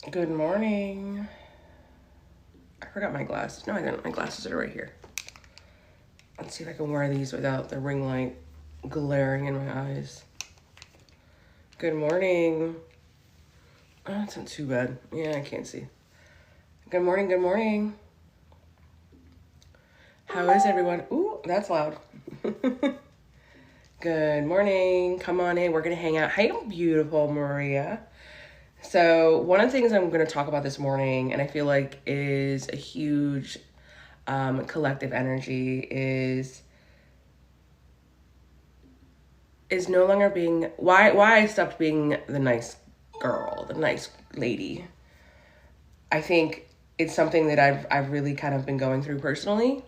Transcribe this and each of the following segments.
Good morning. I forgot my glasses. No, I didn't. My glasses are right here. Let's see if I can wear these without the ring light glaring in my eyes. Good morning. Oh, that's not too bad. Yeah, I can't see. Good morning, good morning. How is everyone? Ooh, that's loud. Good morning. Come on in. We're going to hang out. Hey, beautiful Maria. So, one of the things I'm going to talk about this morning, and I feel like is a huge collective energy, is no longer being why I stopped being the nice girl, the nice lady. I think it's something that I've really kind of been going through personally,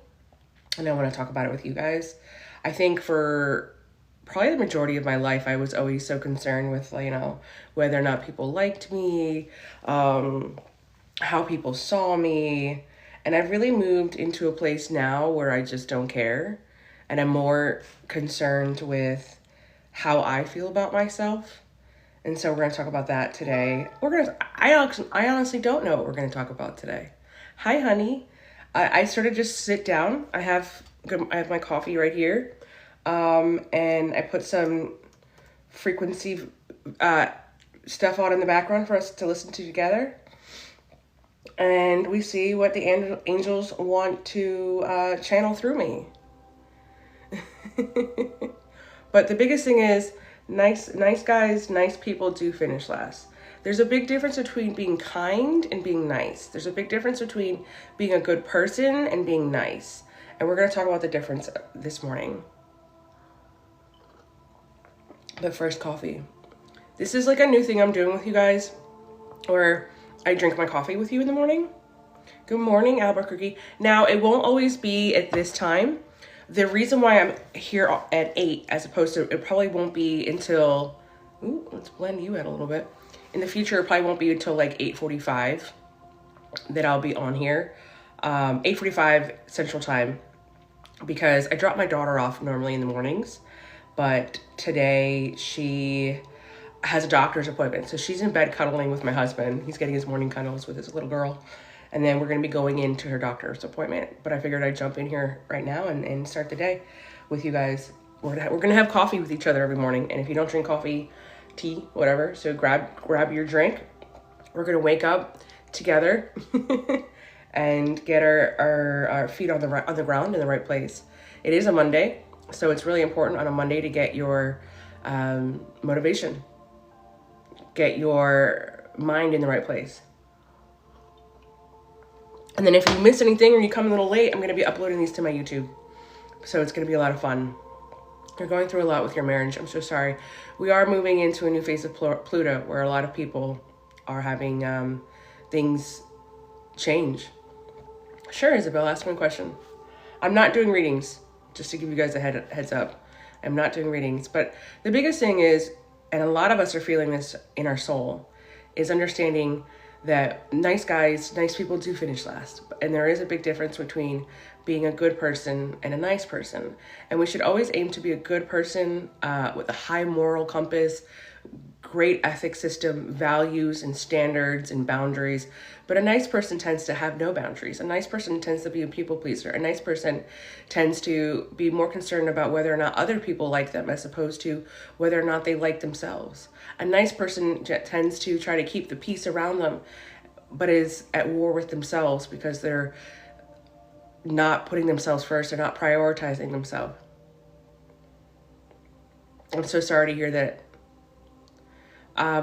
and I want to talk about it with you guys. I think for probably the majority of my life, I was always so concerned with, whether or not people liked me, how people saw me. And I've really moved into a place now where I just don't care. And I'm more concerned with how I feel about myself. And so we're going to talk about that today. I honestly don't know what we're going to talk about today. Hi, honey. I sort of just sit down. I have my coffee right here. And I put some frequency stuff on in the background for us to listen to together. And we see what the angels want to channel through me. But the biggest thing is nice guys, nice people do finish last. There's a big difference between being kind and being nice. There's a big difference between being a good person and being nice. And we're going to talk about the difference this morning. But first, coffee. This is like a new thing I'm doing with you guys, where I drink my coffee with you in the morning. Good morning, Albuquerque. Now, it won't always be at this time. The reason why I'm here at 8 as opposed to, it probably won't be until, let's blend you out a little bit. In the future, it probably won't be until like 8:45 that I'll be on here. 8:45 Central Time, because I drop my daughter off normally in the mornings, but today she has a doctor's appointment. So she's in bed cuddling with my husband. He's getting his morning cuddles with his little girl. And then we're going to be going into her doctor's appointment. But I figured I'd jump in here right now and start the day with you guys. We're going to have coffee with each other every morning. And if you don't drink coffee, tea, whatever, so grab your drink. We're going to wake up together and get our feet on the ground in the right place. It is a Monday, so it's really important on a Monday to get your motivation. Get your mind in the right place. And then if you miss anything or you come a little late, I'm going to be uploading these to my YouTube. So it's going to be a lot of fun. You're going through a lot with your marriage. I'm so sorry. We are moving into a new phase of Pluto where a lot of people are having things change. Sure, Isabel, ask me a question. I'm not doing readings, just to give you guys a heads up. I'm not doing readings. But the biggest thing is, and a lot of us are feeling this in our soul, is understanding that nice guys, nice people do finish last. And there is a big difference between being a good person and a nice person. And we should always aim to be a good person with a high moral compass, great ethic system, values and standards and boundaries. But a nice person tends to have no boundaries. A nice person tends to be a people pleaser. A nice person tends to be more concerned about whether or not other people like them as opposed to whether or not they like themselves. A nice person tends to try to keep the peace around them, but is at war with themselves because they're not putting themselves first. They're not prioritizing themselves. I'm so sorry to hear that.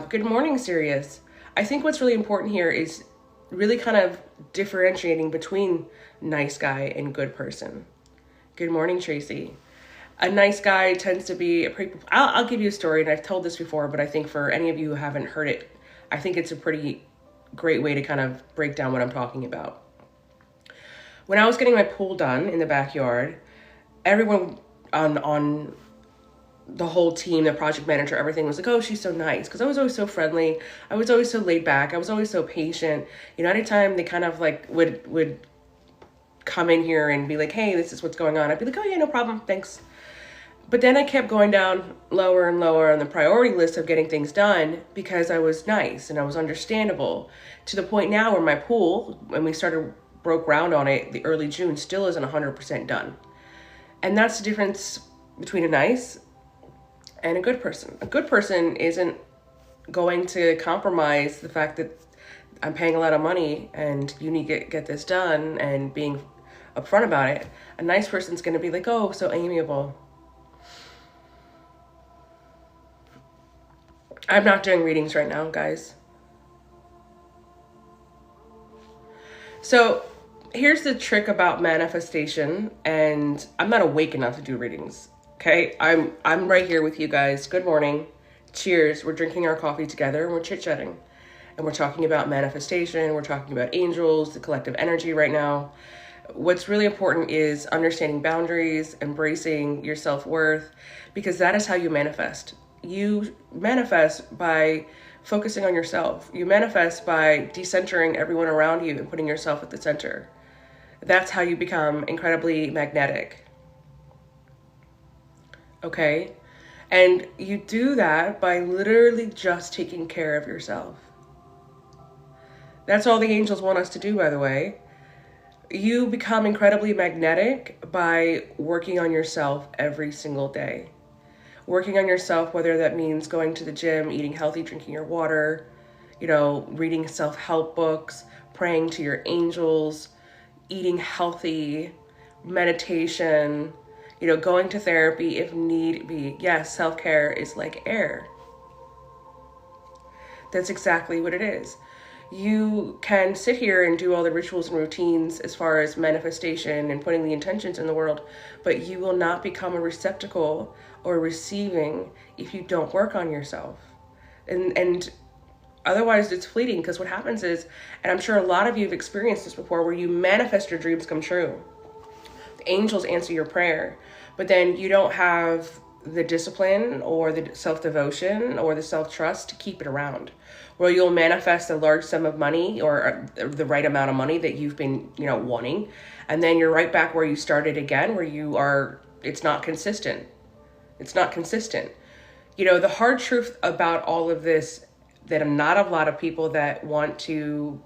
Good morning, Sirius. I think what's really important here is really kind of differentiating between nice guy and good person. Good morning, Tracy. A nice guy tends to be a pretty... I'll give you a story, and I've told this before, but I think for any of you who haven't heard it, I think it's a pretty great way to kind of break down what I'm talking about. When I was getting my pool done in the backyard, everyone on the whole team, the project manager, everything was like, oh, she's so nice. Because I was always so friendly. I was always so laid back. I was always so patient. You know, anytime they kind of like would come in here and be like, hey, this is what's going on, I'd be like, oh yeah, no problem, thanks. But then I kept going down lower and lower on the priority list of getting things done because I was nice and I was understandable, to the point now where my pool, when we broke ground on it the early June, still isn't 100% done. And that's the difference between a nice and a good person. A good person isn't going to compromise the fact that I'm paying a lot of money and you need to get this done and being upfront about it. A nice person's going to be like, oh, so amiable. I'm not doing readings right now, guys. So here's the trick about manifestation, and I'm not awake enough to do readings. Okay, I'm right here with you guys. Good morning. Cheers. We're drinking our coffee together and we're chit-chatting. And we're talking about manifestation. We're talking about angels, the collective energy right now. What's really important is understanding boundaries, embracing your self-worth, because that is how you manifest. You manifest by focusing on yourself. You manifest by decentering everyone around you and putting yourself at the center. That's how you become incredibly magnetic. Okay? And you do that by literally just taking care of yourself. That's all the angels want us to do, by the way. You become incredibly magnetic by working on yourself every single day. Working on yourself, whether that means going to the gym, eating healthy, drinking your water, reading self-help books, praying to your angels, eating healthy, meditation, going to therapy if need be. Yes, self-care is like air. That's exactly what it is. You can sit here and do all the rituals and routines as far as manifestation and putting the intentions in the world, but you will not become a receptacle or receiving if you don't work on yourself. And otherwise it's fleeting, because what happens is, and I'm sure a lot of you have experienced this before, where you manifest your dreams come true. The angels answer your prayer, but then you don't have the discipline or the self-devotion or the self-trust to keep it around, where you'll manifest a large sum of money or the right amount of money that you've been, wanting. And then you're right back where you started again, where it's not consistent. It's not consistent. The hard truth about all of this that not a lot of people that want to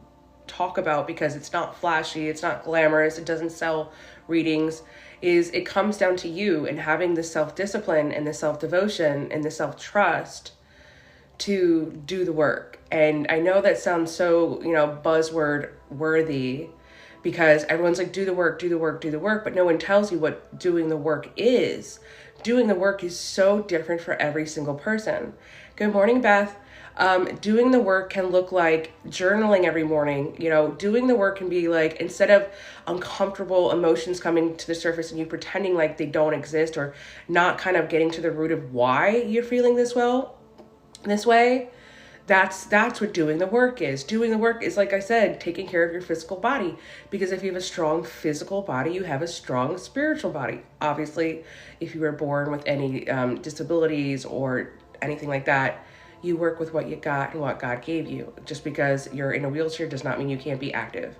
talk about, because it's not flashy, it's not glamorous, it doesn't sell readings, is it comes down to you and having the self-discipline and the self-devotion and the self-trust to do the work. And I know that sounds so, buzzword worthy, because everyone's like, do the work, do the work, do the work, but no one tells you what doing the work is. Doing the work is so different for every single person. Good morning, Beth. Doing the work can look like journaling every morning. Doing the work can be like, instead of uncomfortable emotions coming to the surface and you pretending like they don't exist, or not kind of getting to the root of why you're feeling this way, that's what doing the work is. Doing the work is, like I said, taking care of your physical body, because if you have a strong physical body, you have a strong spiritual body. Obviously, if you were born with any disabilities or anything like that, you work with what you got and what God gave you. Just because you're in a wheelchair does not mean you can't be active.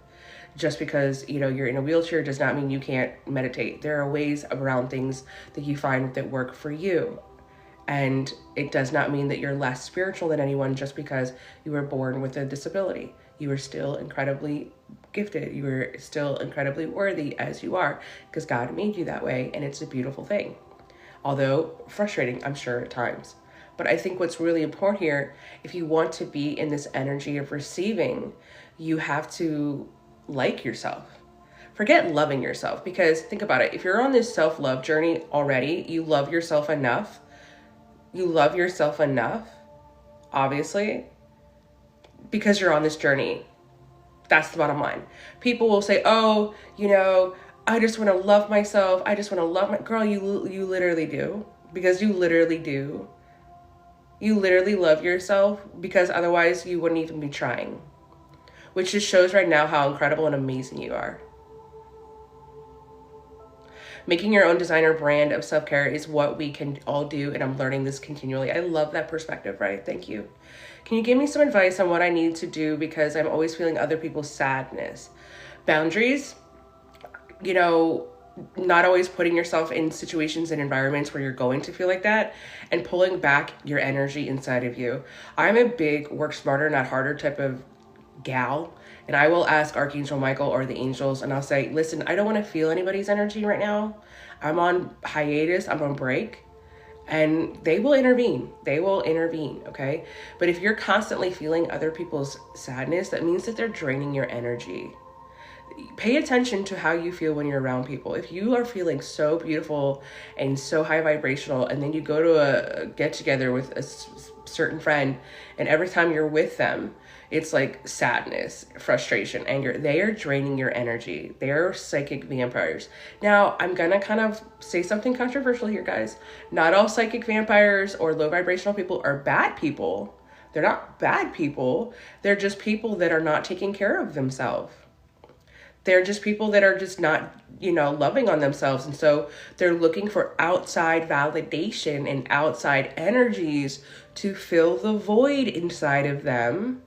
Just because, you're in a wheelchair does not mean you can't meditate. There are ways around things that you find that work for you. And it does not mean that you're less spiritual than anyone just because you were born with a disability. You are still incredibly gifted. You are still incredibly worthy as you are, because God made you that way, and it's a beautiful thing. Although frustrating, I'm sure, at times. But I think what's really important here, if you want to be in this energy of receiving, you have to like yourself. Forget loving yourself, because think about it. If you're on this self-love journey already, you love yourself enough. You love yourself enough, obviously, because you're on this journey. That's the bottom line. People will say, oh, I just want to love myself. I just want to love my girl. You literally do, because you literally do. You literally love yourself, because otherwise you wouldn't even be trying, which just shows right now how incredible and amazing you are. Making your own designer brand of self-care is what we can all do, and I'm learning this continually. I love that perspective, right? Thank you. Can you give me some advice on what I need to do, because I'm always feeling other people's sadness? Boundaries. not always putting yourself in situations and environments where you're going to feel like that, and pulling back your energy inside of you. I'm a big work smarter, not harder type of gal. And I will ask Archangel Michael or the angels, and I'll say, listen, I don't want to feel anybody's energy right now. I'm on hiatus, I'm on break. And they will intervene. They will intervene, okay? But if you're constantly feeling other people's sadness, that means that they're draining your energy. Pay attention to how you feel when you're around people. If you are feeling so beautiful and so high vibrational, and then you go to a get together with a certain friend, and every time you're with them, it's like sadness, frustration, anger. They are draining your energy. They're psychic vampires. Now, I'm gonna kind of say something controversial here, guys. Not all psychic vampires or low vibrational people are bad people. They're not bad people. They're just people that are not taking care of themselves. They're just people that are just not, loving on themselves. And so they're looking for outside validation and outside energies to fill the void inside of them,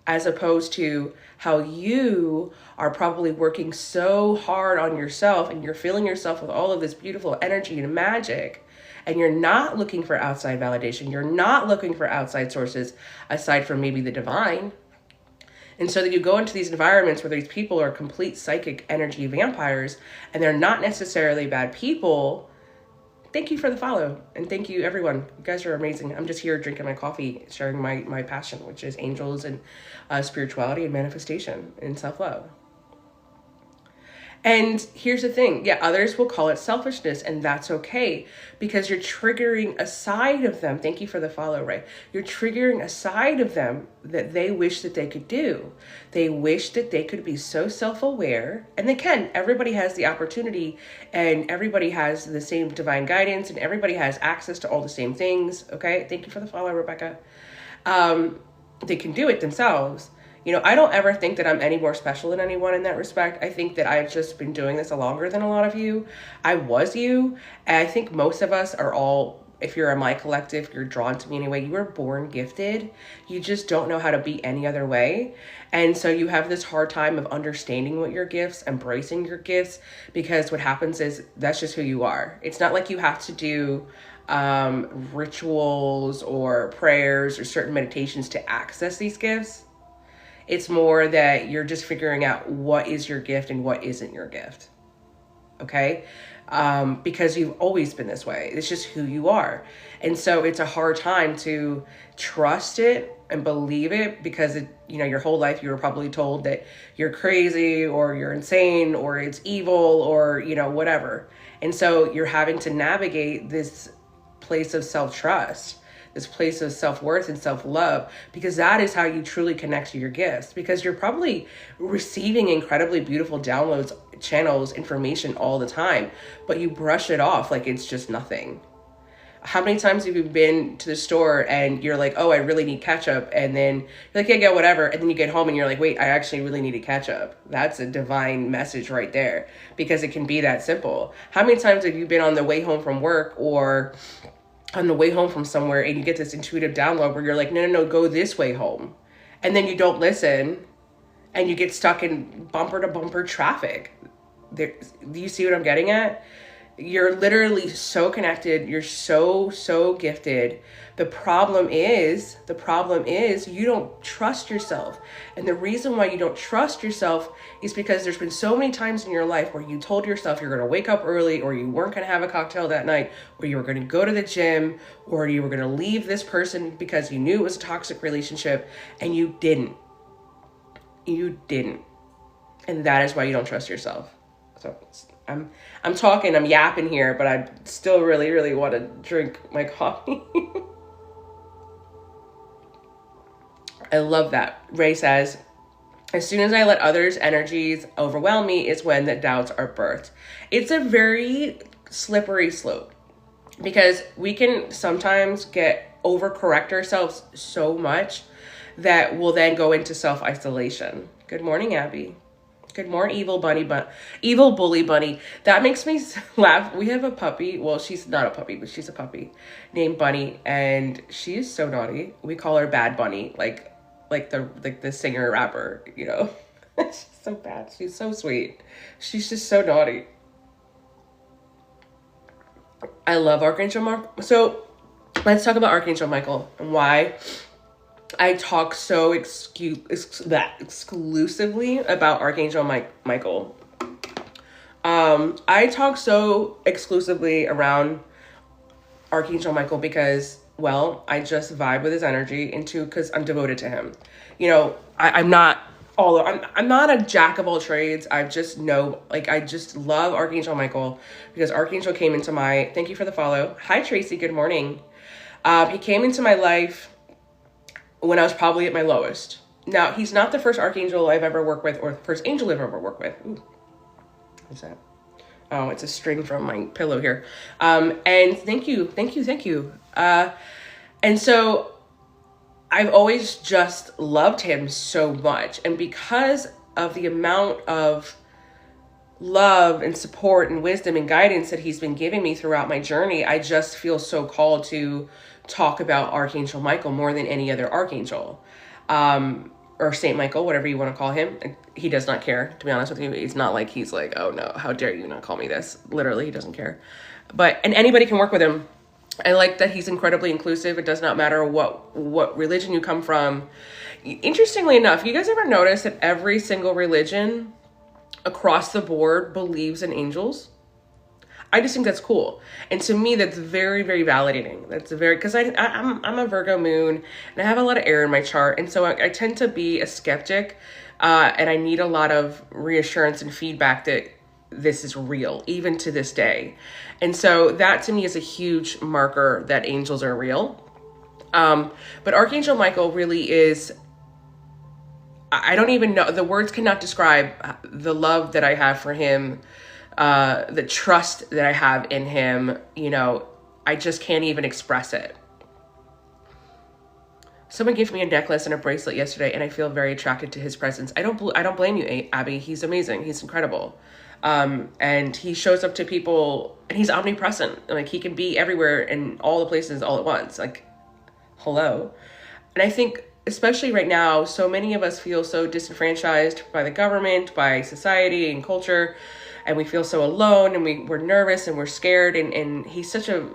as opposed to how you are probably working so hard on yourself and you're filling yourself with all of this beautiful energy and magic. And you're not looking for outside validation. You're not looking for outside sources aside from maybe the divine. And so that you go into these environments where these people are complete psychic energy vampires and they're not necessarily bad people. Thank you for the follow. And thank you, everyone. You guys are amazing. I'm just here drinking my coffee, sharing my passion, which is angels and spirituality and manifestation and self-love. And here's the thing. Yeah, others will call it selfishness, and that's okay because you're triggering a side of them. Thank you for the follow, Ray. You're triggering a side of them that they wish that they could do. They wish that they could be so self-aware, and they can. Everybody has the opportunity, and everybody has the same divine guidance, and everybody has access to all the same things, okay? Thank you for the follow, Rebecca. They can do it themselves. I don't ever think that I'm any more special than anyone in that respect. I think that I've just been doing this longer than a lot of you. I was you. And I think most of us are all, if you're in my collective, you're drawn to me anyway. You were born gifted. You just don't know how to be any other way. And so you have this hard time of understanding what your gifts, embracing your gifts, because what happens is that's just who you are. It's not like you have to do rituals or prayers or certain meditations to access these gifts. It's more that you're just figuring out what is your gift and what isn't your gift. Okay? Because you've always been this way. It's just who you are. And so it's a hard time to trust it and believe it because, your whole life you were probably told that you're crazy or you're insane or it's evil or, whatever. And so you're having to navigate this place of self-trust, this place of self-worth and self-love, because that is how you truly connect to your gifts, because you're probably receiving incredibly beautiful downloads, channels, information all the time, but you brush it off like it's just nothing. How many times have you been to the store and you're like, oh, I really need ketchup, and then you're like, yeah, whatever, and then you get home and you're like, wait, I actually really needed ketchup. That's a divine message right there, because it can be that simple. How many times have you been on the way home from work or on the way home from somewhere and you get this intuitive download where you're like, no, go this way home. And then you don't listen and you get stuck in bumper to bumper traffic. Do you see what I'm getting at? You're literally so connected. You're so gifted. The problem is you don't trust yourself. And the reason why you don't trust yourself is because there's been so many times in your life where you told yourself you're going to wake up early, or you weren't going to have a cocktail that night, or you were going to go to the gym, or you were going to leave this person because you knew it was a toxic relationship, and you didn't. And that is why you don't trust yourself. So I'm talking, I'm yapping here, but I still really, really want to drink my coffee. I love that. Ray says, as soon as I let others' energies overwhelm me is when the doubts are birthed. It's a very slippery slope because we can sometimes overcorrect ourselves so much that we'll then go into self-isolation. Good morning, Abby. Good morning, evil bully bunny. That makes me laugh. We have a puppy. Well, she's not a puppy, but she's a puppy named Bunny, and she is so naughty. We call her Bad Bunny, like the singer rapper. She's so bad. She's so sweet. She's just so naughty. I love Archangel Michael. So let's talk about Archangel Michael and why I talk so exclusively about Archangel Michael. I talk so exclusively around Archangel Michael because, well, I just vibe with his energy, and two, because I'm devoted to him. You know, I'm not a jack of all trades. I just love Archangel Michael because Archangel came into my, thank you for the follow. Hi, Tracy. Good morning. He came into my life when I was probably at my lowest. Now, he's not the first Archangel I've ever worked with or the first angel I've ever worked with. Ooh. What's that? Oh, it's a string from my pillow here. And thank you. And so I've always just loved him so much. And because of the amount of love and support and wisdom and guidance that he's been giving me throughout my journey, I just feel so called to talk about Archangel Michael more than any other archangel. Or Saint Michael, whatever you want to call him. He does not care, to be honest with you. He's not like, he's like, oh no, how dare you not call me this? Literally, he doesn't care. And anybody can work with him. I like that he's incredibly inclusive. It does not matter what religion you come from. Interestingly enough, you guys ever notice that every single religion across the board believes in angels? I just think that's cool. And to me, that's very, very validating. That's because I'm a Virgo moon and I have a lot of air in my chart. And so I tend to be a skeptic and I need a lot of reassurance and feedback that this is real, even to this day. And so that to me is a huge marker that angels are real. But Archangel Michael really is, I don't even know, the words cannot describe the love that I have for him. The trust that I have in him, you know, I just can't even express it. Someone gave me a necklace and a bracelet yesterday, and I feel very attracted to his presence. I don't blame you, Abby. He's amazing. He's incredible. And he shows up to people, and he's omnipresent. Like, he can be everywhere in all the places all at once. Like, hello. And I think, especially right now, so many of us feel so disenfranchised by the government, by society and culture. And we feel so alone, and we're nervous and we're scared. And he's such a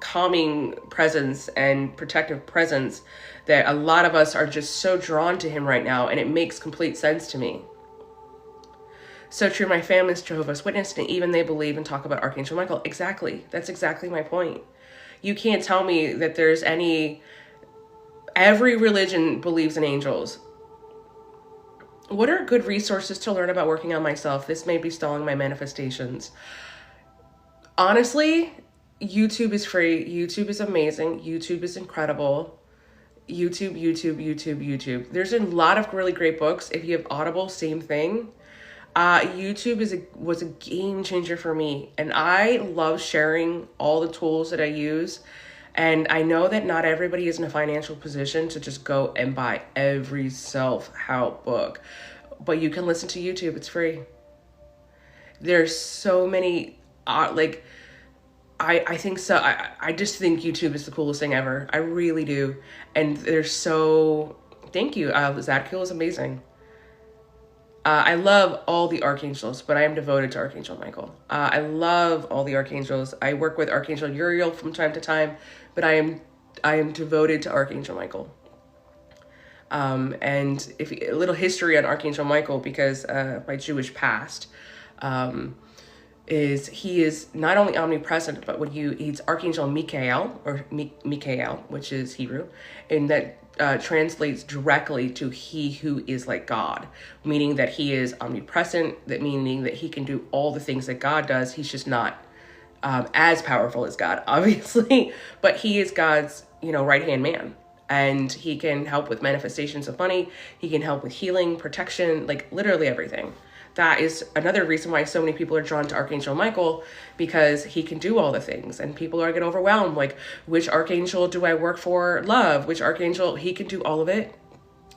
calming presence and protective presence that a lot of us are just so drawn to him right now. And it makes complete sense to me. So true. My family's Jehovah's Witness, and even they believe and talk about Archangel Michael. Exactly. That's exactly my point. You can't tell me that there's every religion believes in angels. What are good resources to learn about working on myself? This may be stalling my manifestations. Honestly, YouTube is free. YouTube is amazing. YouTube is incredible. YouTube. There's a lot of really great books. If you have Audible, same thing. YouTube was a game changer for me. And I love sharing all the tools that I use. And I know that not everybody is in a financial position to just go and buy every self-help book, but you can listen to YouTube. It's free. There's so many, I think so. I just think YouTube is the coolest thing ever. I really do. And thank you. Zadkiel is amazing. I love all the archangels, but I am devoted to Archangel Michael. I love all the archangels. I work with Archangel Uriel from time to time, but I am devoted to Archangel Michael. And a little history on Archangel Michael, because my Jewish past, he is not only omnipresent, but he's Archangel Michael, or Michael, which is Hebrew, and that translates directly to he who is like God, meaning that he is omnipresent, meaning that he can do all the things that God does. He's just not as powerful as God, obviously, but he is God's, right-hand man. And he can help with manifestations of money. He can help with healing, protection, like literally everything. That is another reason why so many people are drawn to Archangel Michael, because he can do all the things. And people are getting overwhelmed. Like, which archangel do I work for? Love. Which archangel? He can do all of it.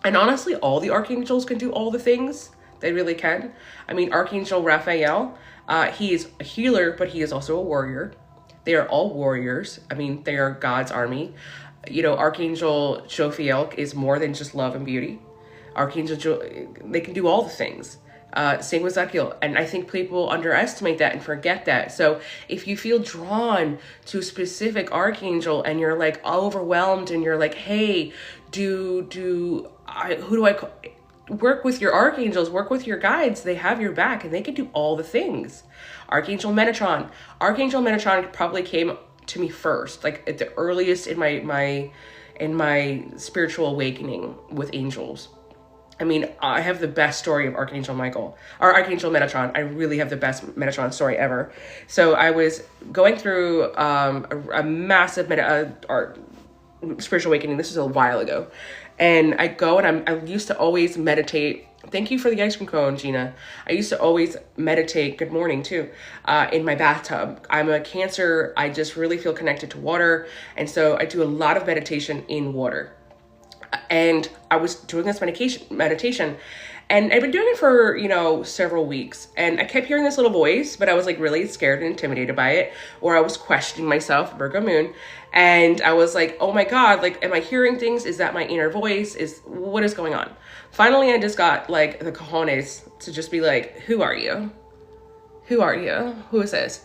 And honestly, all the archangels can do all the things. They really can. I mean, Archangel Raphael, he is a healer, but he is also a warrior. They are all warriors. I mean, they are God's army. Archangel Jophiel is more than just love and beauty. They can do all the things. Same with Zadkiel. And I think people underestimate that and forget that. So if you feel drawn to a specific archangel and you're like overwhelmed and you're like, hey, who do I work with your archangels, work with your guides. They have your back and they can do all the things. Archangel Metatron. Archangel Metatron probably came to me first, like at the earliest in my spiritual awakening with angels. I mean, I have the best story of Archangel Michael, or Archangel Metatron. I really have the best Metatron story ever. So I was going through a massive spiritual awakening. This was a while ago. And I go and I used to always meditate. Thank you for the ice cream cone, Gina. I used to always meditate, good morning too, in my bathtub. I'm a Cancer. I just really feel connected to water. And so I do a lot of meditation in water. And I was doing this meditation and I've been doing it for, several weeks. And I kept hearing this little voice, but I was like really scared and intimidated by it. Or I was questioning myself, Virgo moon. And I was like, oh my God, like, am I hearing things? Is that my inner voice? What is going on? Finally, I just got like the cojones to just be like, who are you? Who are you? Who is this?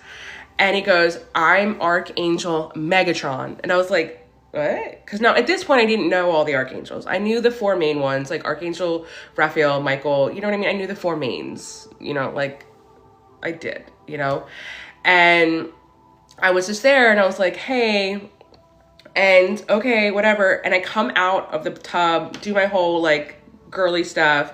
And he goes, I'm Archangel Megatron. And I was like, what? Because now at this point, I didn't know all the archangels. I knew the four main ones, like Archangel Raphael, Michael, you know what I mean? I knew the four mains, like I did, and I was just there and I was like, hey, and okay, whatever. And I come out of the tub, do my whole like girly stuff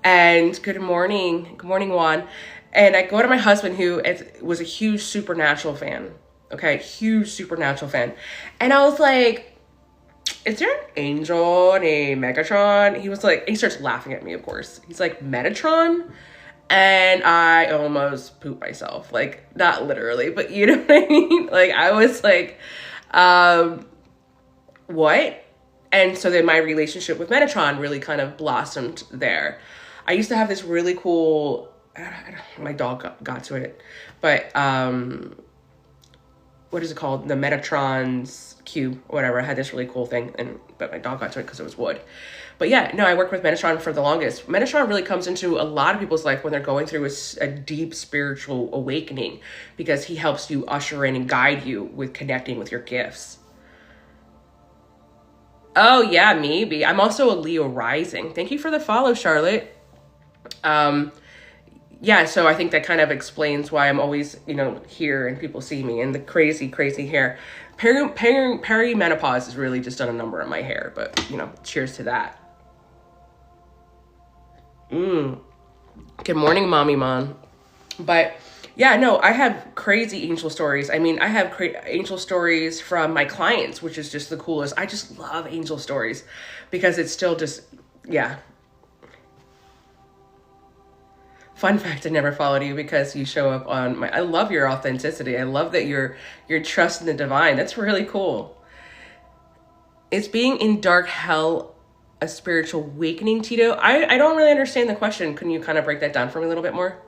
and good morning, Juan. And I go to my husband who was a huge Supernatural fan. Okay, huge Supernatural fan. And I was like, is there an angel named Megatron? He was like, he starts laughing at me, of course. He's like, Metatron? And I almost pooped myself. Like, not literally, but you know what I mean? Like, I was like, what? And so then my relationship with Metatron really kind of blossomed there. I used to have this really cool, my dog got to it, but, what is it called? The Metatron's cube, whatever. I had this really cool thing, but my dog got to it because it was wood. But yeah, no, I worked with Metatron for the longest. Metatron really comes into a lot of people's life when they're going through a deep spiritual awakening, because he helps you usher in and guide you with connecting with your gifts. Oh yeah, maybe. I'm also a Leo rising. Thank you for the follow, Charlotte. Yeah, so I think that kind of explains why I'm always, here and people see me and the crazy, crazy hair. Perimenopause has really just done a number on my hair, but, cheers to that. Good morning, Mommy Mon. But yeah, no, I have crazy angel stories. I mean, I have angel stories from my clients, which is just the coolest. I just love angel stories because it's still just, yeah. Fun fact, I never followed you because you show up on I love your authenticity. I love that you're trusting the divine. That's really cool. Is being in dark hell a spiritual awakening, Tito? I don't really understand the question. Can you kind of break that down for me a little bit more?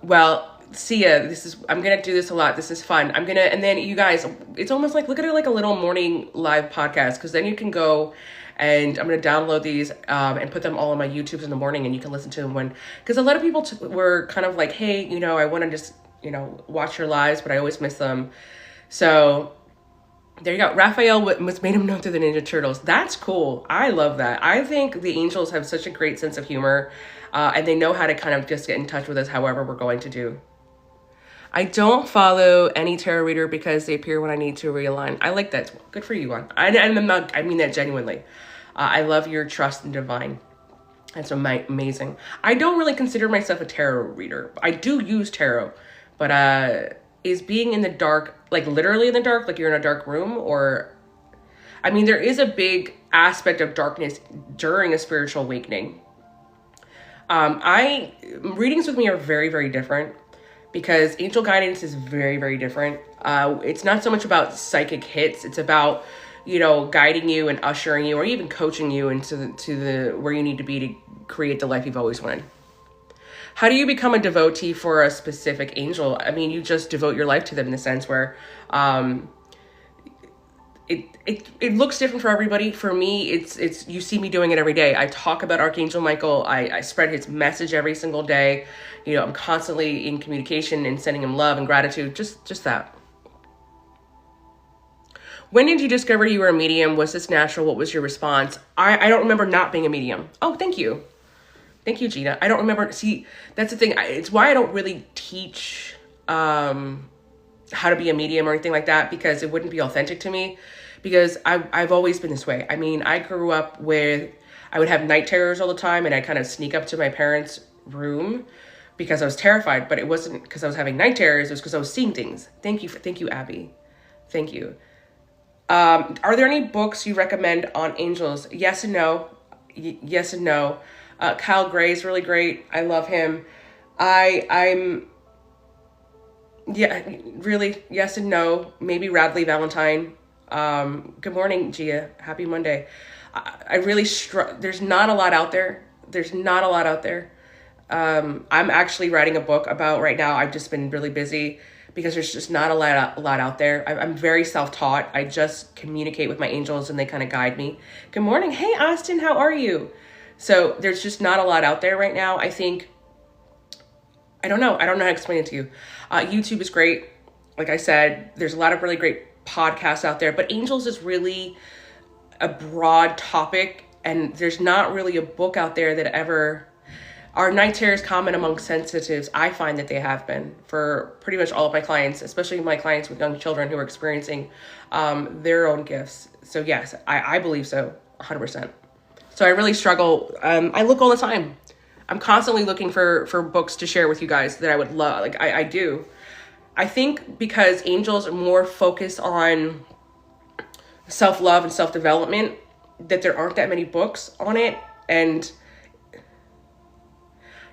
Well, Sia, I'm going to do this a lot. This is fun. And then you guys, it's almost like, look at it like a little morning live podcast, because then you can go and I'm going to download these and put them all on my YouTubes in the morning, and you can listen to them because a lot of people were kind of like, hey, I want to just, watch your lives, but I always miss them. So there you go. Raphael was made him known through the Ninja Turtles. That's cool. I love that. I think the angels have such a great sense of humor, and they know how to kind of just get in touch with us however we're going to do. I don't follow any tarot reader because they appear when I need to realign. I like that. Good for you, Juan. I mean that genuinely. I love your trust in divine. That's amazing. I don't really consider myself a tarot reader. I do use tarot, but is being in the dark, like literally in the dark, like you're in a dark room, or, I mean, there is a big aspect of darkness during a spiritual awakening. Readings with me are very, very different because angel guidance is very, very different. It's not so much about psychic hits. It's about, guiding you and ushering you or even coaching you into the where you need to be to create the life you've always wanted. How do you become a devotee for a specific angel? I mean, you just devote your life to them in the sense where it looks different for everybody. For me, it's you see me doing it every day. I talk about Archangel Michael. I spread his message every single day. You know, I'm constantly in communication and sending him love and gratitude. Just that. When did you discover you were a medium? Was this natural? What was your response? I don't remember not being a medium. Oh, thank you. Thank you, Gina. I don't remember. See, that's the thing. It's why I don't really teach how to be a medium or anything like that, because it wouldn't be authentic to me, because I've always been this way. I mean, I grew up with, I would have night terrors all the time, and I kind of sneak up to my parents' room because I was terrified, but it wasn't because I was having night terrors. It was because I was seeing things. Thank you, Abby. Thank you. Are there any books you recommend on angels? Yes and no. Yes and no. Kyle Gray is really great. I love him. Yeah, really, yes and no. Maybe Radley Valentine. Good morning, Gia. Happy Monday. I really there's not a lot out there. There's not a lot out there. I'm actually writing a book about right now. I've just been really busy because there's just not a lot out there. I'm very self-taught. I just communicate with my angels and they kind of guide me. Good morning. Hey, Austin, how are you? So there's just not a lot out there right now. I think, I don't know how to explain it to you. YouTube is great. Like I said, there's a lot of really great podcasts out there, but angels is really a broad topic, and there's not really a book out there that ever... Are night terrors common among sensitives? I find that they have been for pretty much all of my clients, especially my clients with young children who are experiencing their own gifts. So yes, I believe so, 100%. So I really struggle. I look all the time. I'm constantly looking for books to share with you guys that I would love. Like I do. I think because angels are more focused on self-love and self-development, that there aren't that many books on it. And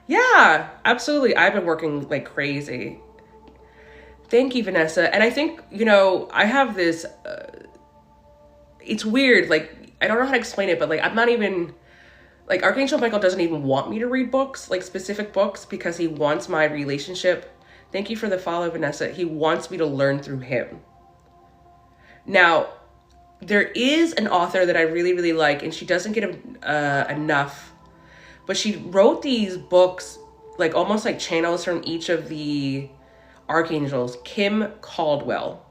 yeah, absolutely. I've been working like crazy. Thank you, Vanessa. And I think, you know, I have this, it's weird. Like, I don't know how to explain it, but like, I'm not even, like, Archangel Michael doesn't even want me to read books, like specific books, because he wants my relationship. Thank you for the follow, Vanessa. He wants me to learn through him. Now, there is an author that I really, really like, and she doesn't get enough. But she wrote these books, like almost like channels from each of the archangels. Kim Caldwell.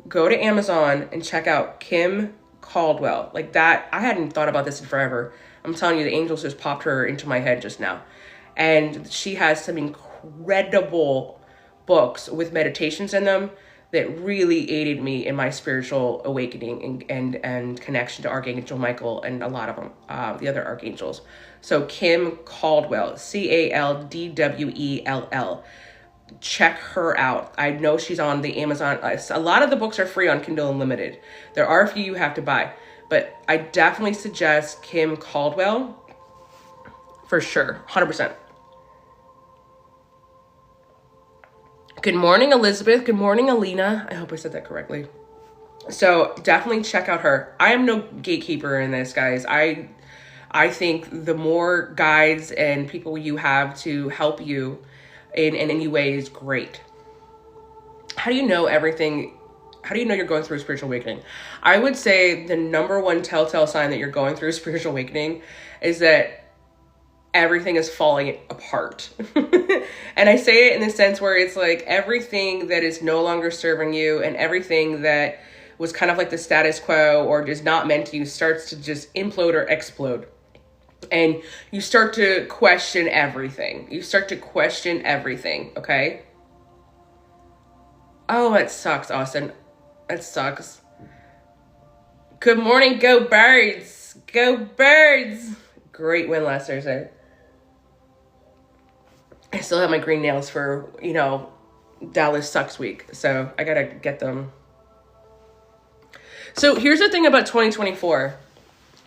Go to Amazon and check out Kim Caldwell. Like that, I hadn't thought about this in forever. I'm telling you, the angels just popped her into my head just now. And she has some incredible books with meditations in them that really aided me in my spiritual awakening and connection to Archangel Michael and a lot of them, the other archangels. So Kim Caldwell, Caldwell. Check her out. I know she's on the Amazon. A lot of the books are free on Kindle Unlimited. There are a few you have to buy, but I definitely suggest Kim Caldwell for sure, 100%. Good morning, Elizabeth. Good morning, Alina. I hope I said that correctly. So definitely check out her. I am no gatekeeper in this, guys. I think the more guides and people you have to help you in any way is great. How do you know everything? How do you know you're going through a spiritual awakening? I would say the number one telltale sign that you're going through a spiritual awakening is that everything is falling apart. And I say it in the sense where it's like everything that is no longer serving you and everything that was kind of like the status quo or is not meant to you starts to just implode or explode. And you start to question everything. Okay? Oh, that sucks, Austin. That sucks. Good morning, go Birds. Go Birds. Great win last Thursday. I still have my green nails for, you know, Dallas sucks week. So I gotta get them. So here's the thing about 2024.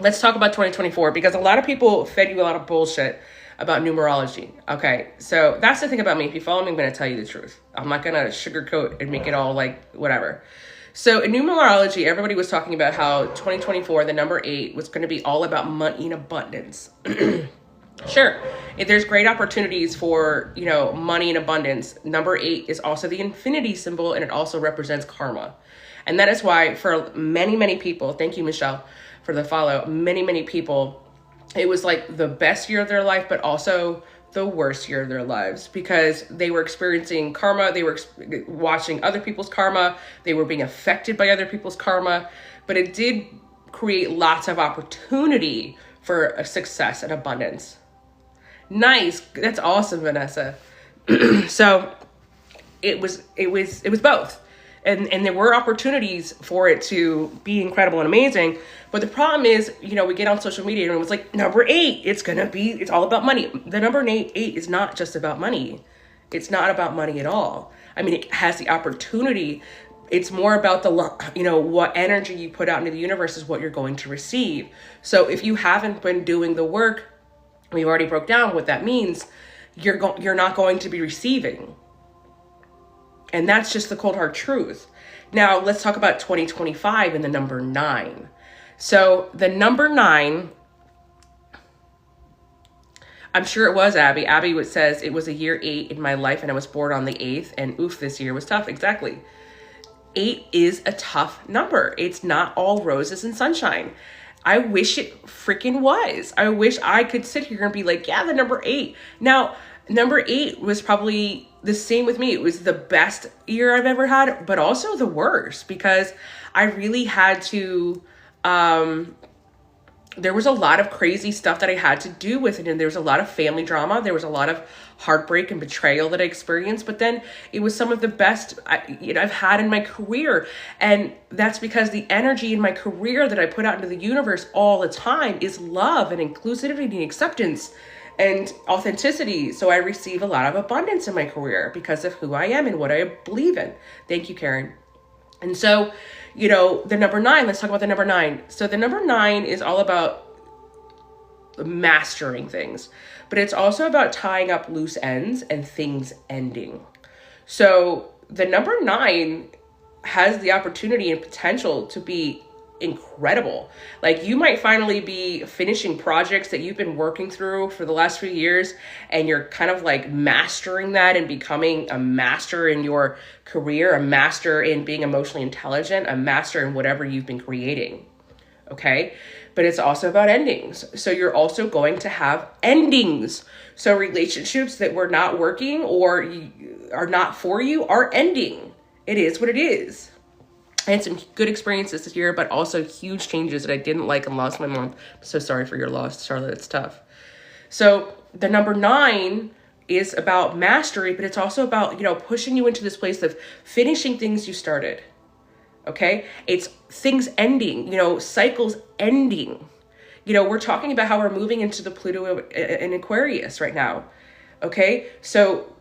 Let's talk about 2024 because a lot of people fed you a lot of bullshit about numerology. Okay, so that's the thing about me. If you follow me, I'm going to tell you the truth. I'm not going to sugarcoat and make it all like whatever. So in numerology, everybody was talking about how 2024, the number 8, was going to be all about money and abundance. Sure, if there's great opportunities for, you know, money and abundance. Number 8 is also the infinity symbol, and it also represents karma. And that is why for many, many people, thank you, Michelle, for the follow, many, many people, it was like the best year of their life, but also the worst year of their lives, because they were experiencing karma. They were watching other people's karma. They were being affected by other people's karma, but it did create lots of opportunity for a success and abundance. Nice. That's awesome, Vanessa. So it was both. And there were opportunities for it to be incredible and amazing. But the problem is, we get on social media and it was like, number 8, it's all about money. The number 8 is not just about money. It's not about money at all. I mean, it has the opportunity. It's more about what energy you put out into the universe is what you're going to receive. So if you haven't been doing the work, we've already broke down what that means, you're not going to be receiving. And that's just the cold hard truth. Now, let's talk about 2025 and the number 9. So the number 9, I'm sure it was Abby. Abby says it was a year 8 in my life and I was born on the 8th, and oof, this year was tough. Exactly. 8 is a tough number. It's not all roses and sunshine. I wish it freaking was. I wish I could sit here and be like, yeah, the number 8. Now, number 8 was probably the same with me. It was the best year I've ever had, but also the worst, because I really had to, there was a lot of crazy stuff that I had to do with it. And there was a lot of family drama. There was a lot of heartbreak and betrayal that I experienced, but then it was some of the best I've had in my career. And that's because the energy in my career that I put out into the universe all the time is love and inclusivity and acceptance and authenticity. So I receive a lot of abundance in my career because of who I am and what I believe in. Thank you, Karen. And so, the number 9, let's talk about the number 9. So the number 9 is all about mastering things, but it's also about tying up loose ends and things ending. So the number 9 has the opportunity and potential to be incredible. Like, you might finally be finishing projects that you've been working through for the last few years, and you're kind of like mastering that and becoming a master in your career, a master in being emotionally intelligent, a master in whatever you've been creating. Okay. But it's also about endings. So you're also going to have endings. So relationships that were not working or are not for you are ending. It is what it is. I had some good experiences this year, but also huge changes that I didn't like and lost my mom. I'm so sorry for your loss, Charlotte. It's tough. So the number 9 is about mastery, but it's also about, pushing you into this place of finishing things you started. Okay. It's things ending, cycles ending. We're talking about how we're moving into the Pluto in Aquarius right now. Okay. So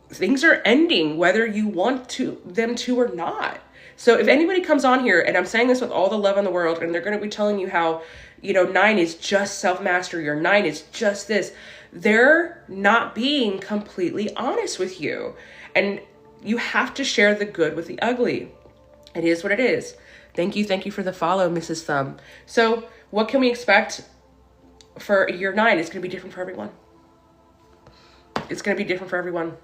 things are ending, whether you want them to or not. So if anybody comes on here, and I'm saying this with all the love in the world, and they're going to be telling you how, 9 is just self-mastery, or 9 is just this, they're not being completely honest with you. And you have to share the good with the ugly. It is what it is. Thank you for the follow, Mrs. Thumb. So what can we expect for year 9? It's going to be different for everyone. It's going to be different for everyone.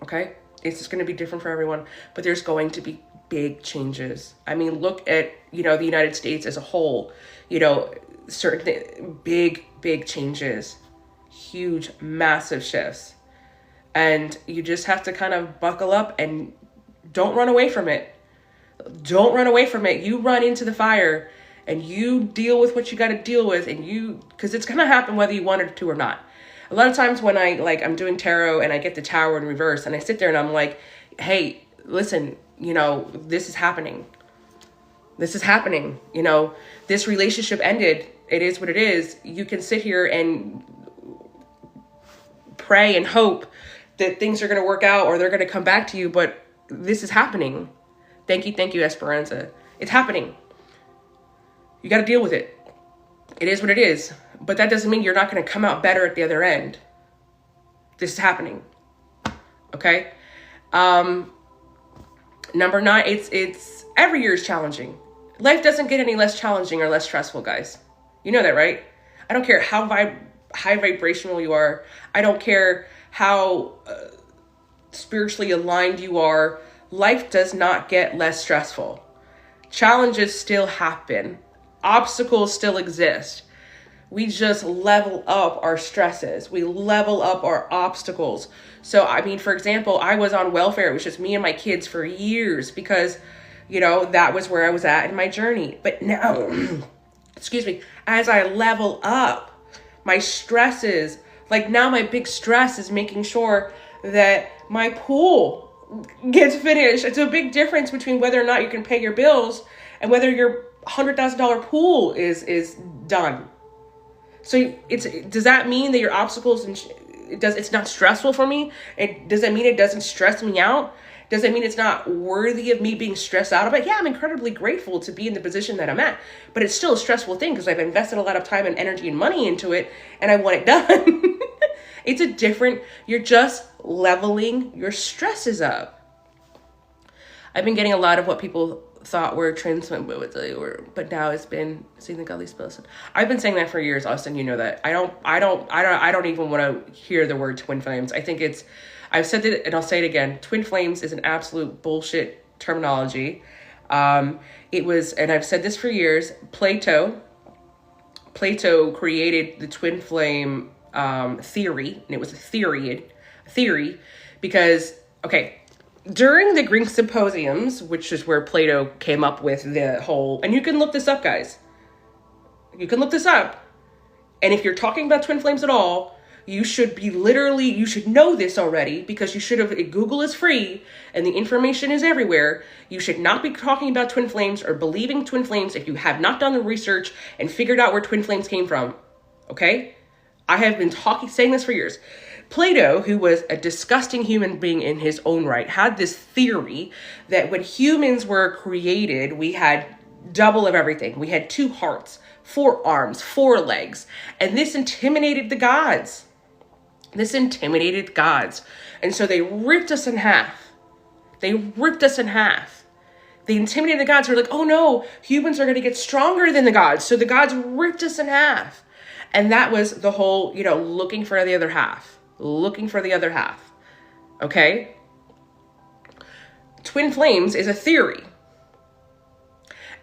Okay? It's just going to be different for everyone. But there's going to be big changes. I mean, look at, the United States as a whole, certain big changes, huge, massive shifts. And you just have to kind of buckle up and don't run away from it. Don't run away from it. You run into the fire and you deal with what you got to deal with, because it's going to happen whether you want it to or not. A lot of times when I'm doing tarot and I get the Tower in reverse and I sit there and I'm like, hey, listen, this is happening. This is happening. This relationship ended. It is what it is. You can sit here and pray and hope that things are going to work out or they're going to come back to you, but this is happening. Thank you, Esperanza. It's happening. You got to deal with it. It is what it is. But that doesn't mean you're not going to come out better at the other end. This is happening. Okay? Number 9, it's every year is challenging. Life doesn't get any less challenging or less stressful, guys. You know that, right? I don't care how high vibrational you are. I don't care how spiritually aligned you are. Life does not get less stressful. Challenges still happen. Obstacles still exist. We just level up our stresses. We level up our obstacles. So, I mean, for example, I was on welfare. It was just me and my kids for years because, that was where I was at in my journey. But now, excuse me, as I level up my stresses, like now my big stress is making sure that my pool gets finished. It's a big difference between whether or not you can pay your bills and whether your $100,000 pool is done. So does that mean that your obstacles it's not stressful for me? Does that mean it doesn't stress me out? Does that mean it's not worthy of me being stressed out about it? Yeah, I'm incredibly grateful to be in the position that I'm at, but it's still a stressful thing because I've invested a lot of time and energy and money into it and I want it done. You're just leveling your stresses up. I've been getting a lot of what people thought were trends, but now it's been seeing the godly person. I've been saying that for years, Austin. You know that. I don't even want to hear the word twin flames. I've said it and I'll say it again. Twin flames is an absolute bullshit terminology. It was, and I've said this for years. Plato created the twin flame theory, and it was a theory because, okay, during the Greek symposiums, which is where Plato came up with the whole, and you can look this up, guys. You can look this up. And if you're talking about twin flames at all, you should know this already because Google is free and the information is everywhere. You should not be talking about twin flames or believing twin flames if you have not done the research and figured out where twin flames came from. Okay? I have been saying this for years. Plato, who was a disgusting human being in his own right, had this theory that when humans were created, we had double of everything. We had 2 hearts, 4 arms, 4 legs, and this intimidated the gods. And so they ripped us in half. They intimidated the gods. They're like, oh no, humans are going to get stronger than the gods. So the gods ripped us in half. And that was the whole, looking for the other half. Okay? Twin flames is a theory.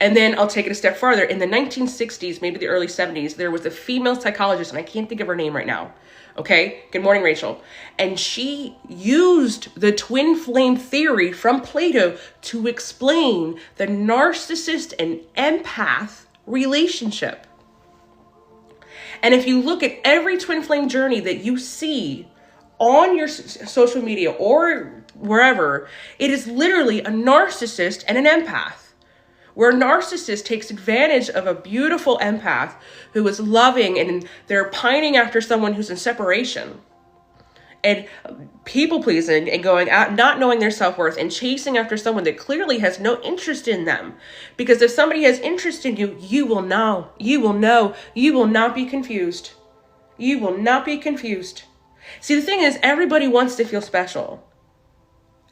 And then I'll take it a step farther. In the 1960s, maybe the early 70s, there was a female psychologist, and I can't think of her name right now. Okay? Good morning, Rachel. And she used the twin flame theory from Plato to explain the narcissist and empath relationship. And if you look at every twin flame journey that you see on your social media or wherever, it is literally a narcissist and an empath. Where a narcissist takes advantage of a beautiful empath who is loving and they're pining after someone who's in separation. And people pleasing and going out, not knowing their self-worth and chasing after someone that clearly has no interest in them. Because if somebody has interest in you, you will know. You will not be confused. See, the thing is, everybody wants to feel special.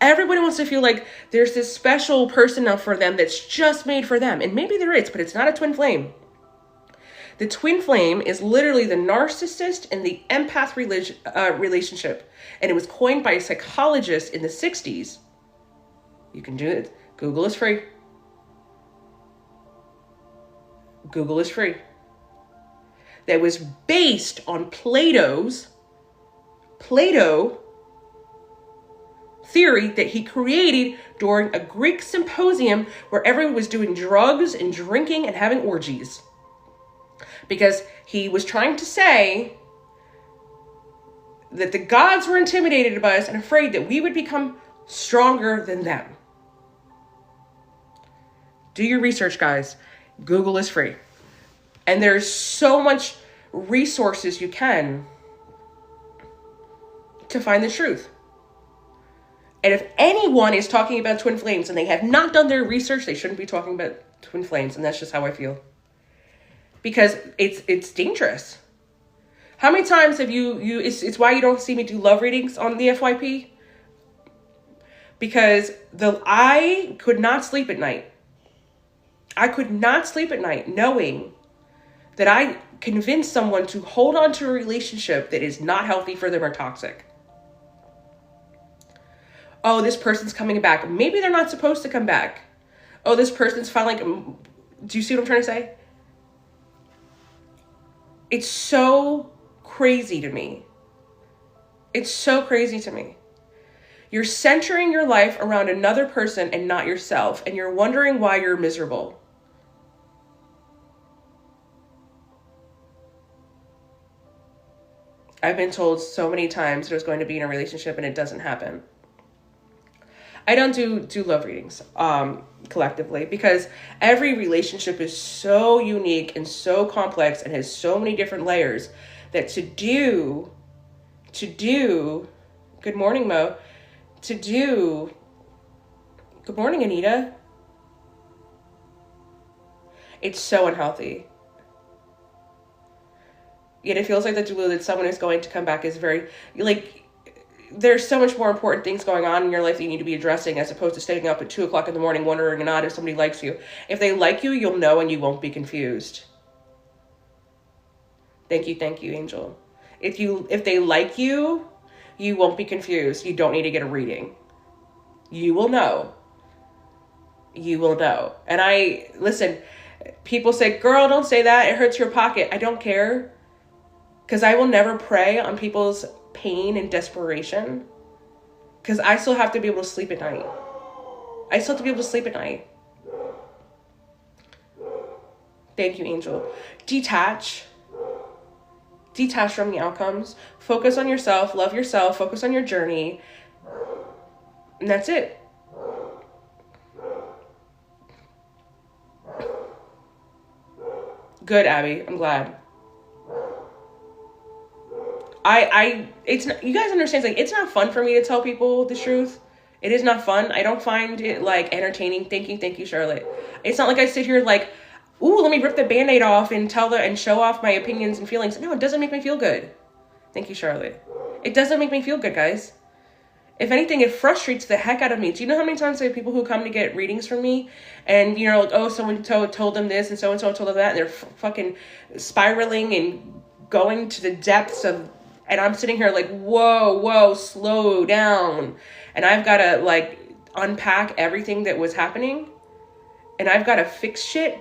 Everybody wants to feel like there's this special person now for them that's just made for them. And maybe there is, but it's not a twin flame. The twin flame is literally the narcissist and the empath relationship. And it was coined by a psychologist in the 60s. You can do it. Google is free. That was based on Plato theory that he created during a Greek symposium where everyone was doing drugs and drinking and having orgies. Because he was trying to say that the gods were intimidated by us and afraid that we would become stronger than them. Do your research, guys. Google is free. And there's so much resources you can to find the truth. And if anyone is talking about twin flames and they have not done their research, they shouldn't be talking about twin flames. And that's just how I feel. Because it's dangerous. How many times have it's why you don't see me do love readings on the FYP? Because I could not sleep at night. Knowing that I convinced someone to hold on to a relationship that is not healthy for them or toxic. Oh, this person's coming back. Maybe they're not supposed to come back. oh, this person's finally like, do you see what I'm trying to say? It's so crazy to me. It's so crazy to me. You're centering your life around another person and not yourself, and you're wondering why you're miserable. I've been told so many times that I was going to be in a relationship and it doesn't happen. I don't do love readings collectively because every relationship is so unique and so complex and has so many different layers that to do, good morning, Mo, good morning, Anita. It's so unhealthy. Yet it feels like that someone is going to come back is very, like, there's so much more important things going on in your life that you need to be addressing as opposed to staying up at 2 o'clock in the morning wondering not if somebody likes you. If they like you, you'll know and you won't be confused. Thank you, Angel. If they like you, you won't be confused. You don't need to get a reading. You will know. You will know. And listen, people say, girl, don't say that. It hurts your pocket. I don't care. Because I will never prey on people's pain and desperation. Because I still have to be able to sleep at night. Thank you, Angel. Detach from the outcomes. Focus on yourself. Love yourself. Focus on your journey. And that's it. Good, Abby. I'm glad. It's not, you guys understand, like, it's not fun for me to tell people the truth. It is not fun. I don't find it, like, entertaining. Thank you, Charlotte. It's not like I sit here like, ooh, let me rip the Band-Aid off and and show off my opinions and feelings. No, it doesn't make me feel good. Thank you, Charlotte. It doesn't make me feel good, guys. If anything, it frustrates the heck out of me. Do you know how many times I have people who come to get readings from me and, you know, like, oh, someone told them this and so told them that, and they're fucking spiraling and going to the depths of, and I'm sitting here like, whoa, slow down. And I've got to, like, unpack everything that was happening. And I've got to fix shit,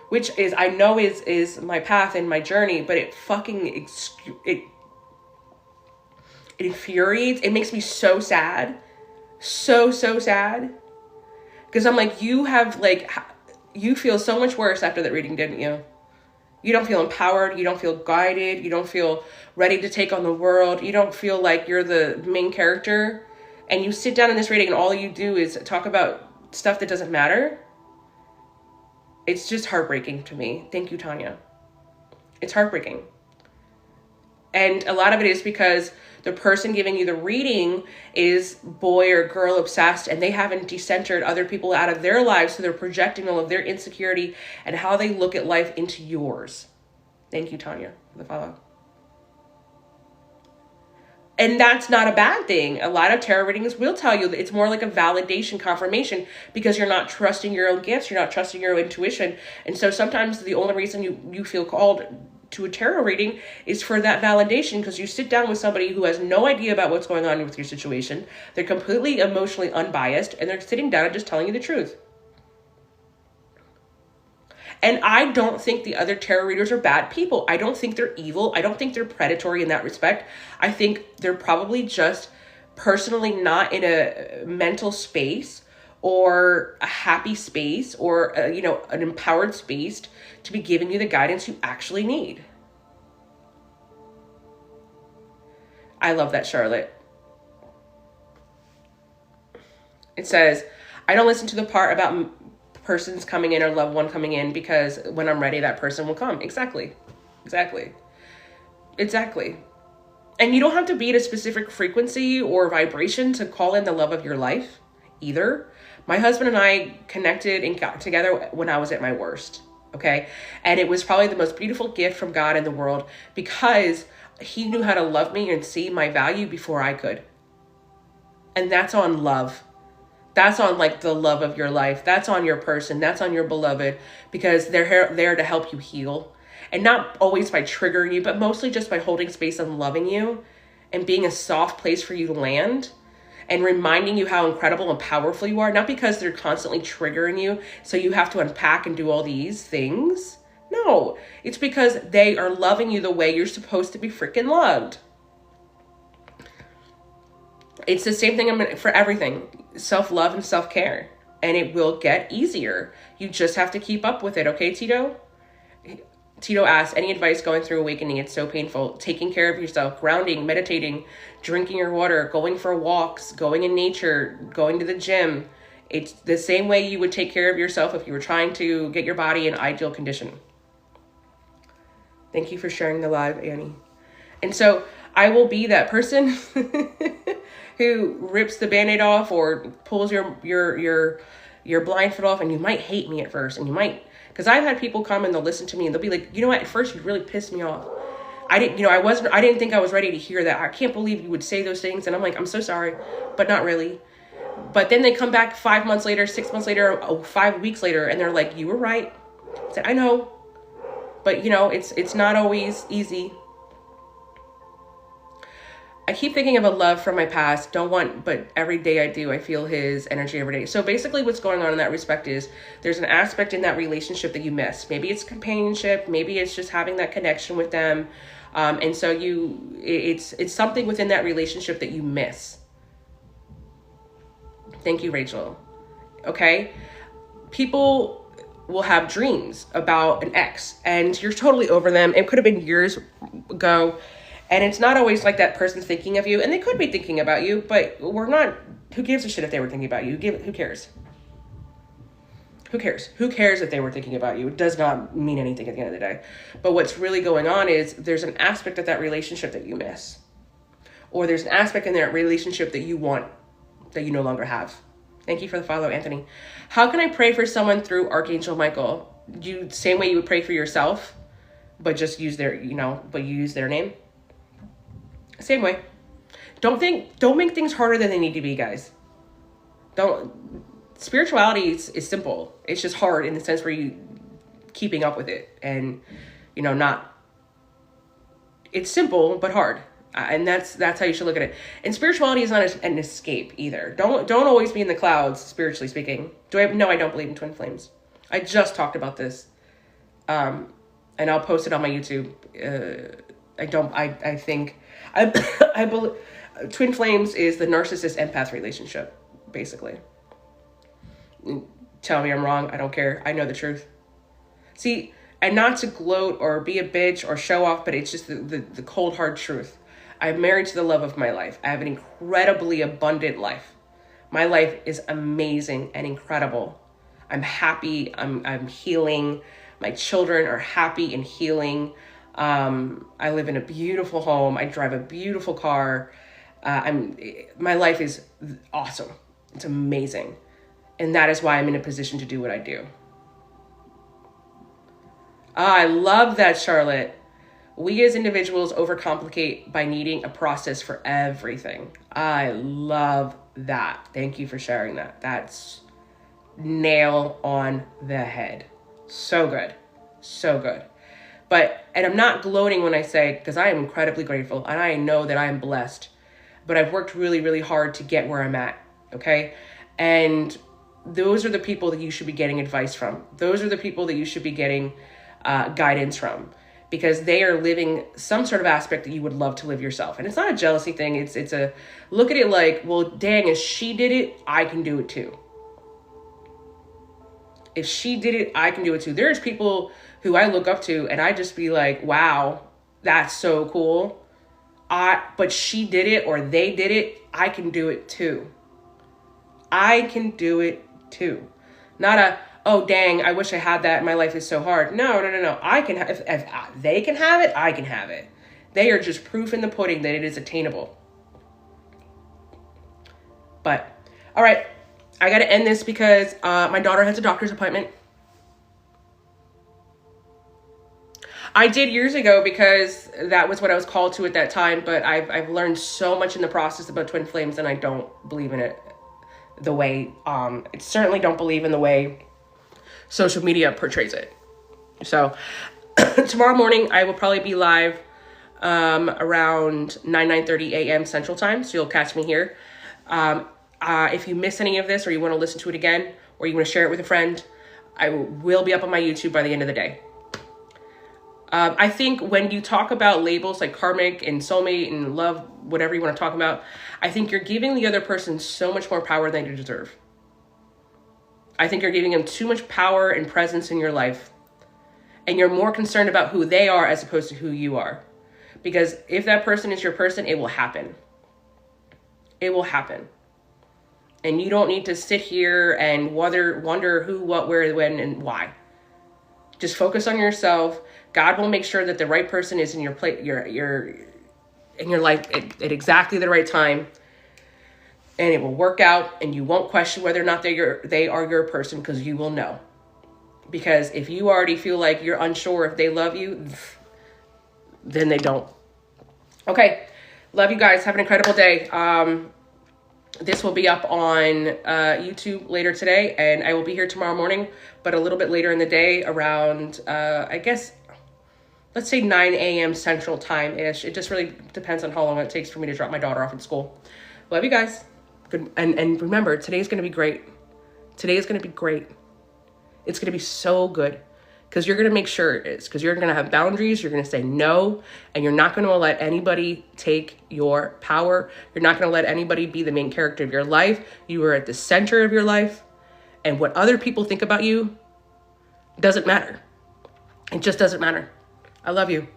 which is, I know is my path and my journey, but it fucking, it infuriates. It makes me so sad. So sad. Because I'm like, you feel so much worse after that reading, didn't you? You don't feel empowered. You don't feel guided. You don't feel ready to take on the world. You don't feel like you're the main character. And you sit down in this reading and all you do is talk about stuff that doesn't matter. It's just heartbreaking to me. Thank you, Tanya. It's heartbreaking. And a lot of it is because the person giving you the reading is boy or girl obsessed, and they haven't decentered other people out of their lives, so they're projecting all of their insecurity and how they look at life into yours. Thank you, Tanya, for the follow. And that's not a bad thing. A lot of tarot readings will tell you that it's more like a validation, confirmation, because you're not trusting your own gifts, you're not trusting your own intuition. And so sometimes the only reason you feel called to a tarot reading is for that validation, because you sit down with somebody who has no idea about what's going on with your situation. They're completely emotionally unbiased, and they're sitting down and just telling you the truth. And I don't think the other tarot readers are bad people. I don't think they're evil. I don't think they're predatory in that respect. I think they're probably just personally not in a mental space or a happy space or an empowered space to be giving you the guidance you actually need. I love that, Charlotte. It says, I don't listen to the part about persons coming in or loved one coming in, because when I'm ready, that person will come. Exactly. And you don't have to be at a specific frequency or vibration to call in the love of your life either. My husband and I connected and got together when I was at my worst. Okay. And it was probably the most beautiful gift from God in the world, because he knew how to love me and see my value before I could. And that's on love. That's on, like, the love of your life. That's on your person. That's on your beloved, because they're there to help you heal. And not always by triggering you, but mostly just by holding space and loving you and being a soft place for you to land. and reminding you how incredible and powerful you are, not because they're constantly triggering you so you have to unpack and do all these things. No, it's because they are loving you the way you're supposed to be freaking loved. It's the same thing for everything. Self-love and self-care. And it will get easier. You just have to keep up with it. Okay, Tito? Tito asks, any advice going through awakening? It's so painful. Taking care of yourself, grounding, meditating, drinking your water, going for walks, going in nature, going to the gym. It's the same way you would take care of yourself if you were trying to get your body in ideal condition. Thank you for sharing the live, Annie. And so I will be that person who rips the Band-Aid off or pulls your blindfold off, and you might hate me at first, and you might, because I've had people come and they'll listen to me and they'll be like, you know what, at first you really pissed me off. I didn't think I was ready to hear that. I can't believe you would say those things. And I'm like, I'm so sorry, but not really. But then they come back 5 months later, 6 months later, 5 weeks later, and they're like, you were right. I said, I know, but it's not always easy. I keep thinking of a love from my past, but every day I do, I feel his energy every day. So basically what's going on in that respect is there's an aspect in that relationship that you miss. Maybe it's companionship, maybe it's just having that connection with them. And so it's something within that relationship that you miss. Thank you, Rachel. Okay. People will have dreams about an ex and you're totally over them. It could have been years ago. And it's not always like that person's thinking of you, and they could be thinking about you, but we're not, who gives a shit if they were thinking about you? Who cares? Who cares? Who cares if they were thinking about you? It does not mean anything at the end of the day. But what's really going on is there's an aspect of that relationship that you miss. Or there's an aspect in that relationship that you want, that you no longer have. Thank you for the follow, Anthony. How can I pray for someone through Archangel Michael? Same way you would pray for yourself, but just use their, but you use their name. Same way. Don't make things harder than they need to be, guys. Spirituality is simple. It's just hard in the sense where you keeping up with it and, it's simple, but hard. And that's how you should look at it. And spirituality is not an escape either. Don't always be in the clouds, spiritually speaking. No, I don't believe in twin flames. I just talked about this. And I'll post it on my YouTube. I believe twin flames is the narcissist empath relationship, basically. Tell me I'm wrong. I don't care. I know the truth. See, and not to gloat or be a bitch or show off, but it's just the cold, hard truth. I'm married to the love of my life. I have an incredibly abundant life. My life is amazing and incredible. I'm happy. I'm healing. My children are happy and healing. I live in a beautiful home. I drive a beautiful car. My life is awesome. It's amazing. And that is why I'm in a position to do what I do. I love that, Charlotte. We as individuals overcomplicate by needing a process for everything. I love that. Thank you for sharing that. That's nail on the head. So good. So good. And I'm not gloating when I say, because I am incredibly grateful and I know that I am blessed, but I've worked really, really hard to get where I'm at. Okay. And those are the people that you should be getting advice from. Those are the people that you should be getting guidance from, because they are living some sort of aspect that you would love to live yourself. And it's not a jealousy thing. It's a look at it like, well, dang, if she did it, I can do it too. If she did it, I can do it too. There's people who I look up to and I just be like, wow, that's so cool. But she did it or they did it. I can do it too. I can do it too. Not oh, dang, I wish I had that. My life is so hard. No. I can have, if they can have it, I can have it. They are just proof in the pudding that it is attainable. But, all right, I got to end this because my daughter has a doctor's appointment. I did years ago because that was what I was called to at that time, but I've learned so much in the process about twin flames, and I don't believe in it the way, I certainly don't believe in the way social media portrays it. So tomorrow morning, I will probably be live around 9:30 a.m. Central Time, so you'll catch me here. If you miss any of this or you want to listen to it again or you want to share it with a friend, I will be up on my YouTube by the end of the day. I think when you talk about labels like karmic and soulmate and love, whatever you want to talk about, I think you're giving the other person so much more power than they deserve. I think you're giving them too much power and presence in your life. And you're more concerned about who they are as opposed to who you are. Because if that person is your person, it will happen. It will happen. And you don't need to sit here and wonder who, what, where, when, and why. Just focus on yourself. God will make sure that the right person is in your in your life at exactly the right time. And it will work out, and you won't question whether or not they are your person, because you will know. Because if you already feel like you're unsure if they love you, then they don't. Okay. Love you guys. Have an incredible day. This will be up on YouTube later today, and I will be here tomorrow morning, but a little bit later in the day around, I guess, let's say 9 a.m. Central Time-ish. It just really depends on how long it takes for me to drop my daughter off at school. Love you guys. Good. And remember, today's going to be great. Today is going to be great. It's going to be so good because you're going to make sure it is, because you're going to have boundaries. You're going to say no, and you're not going to let anybody take your power. You're not going to let anybody be the main character of your life. You are at the center of your life, and what other people think about you doesn't matter. It just doesn't matter. I love you.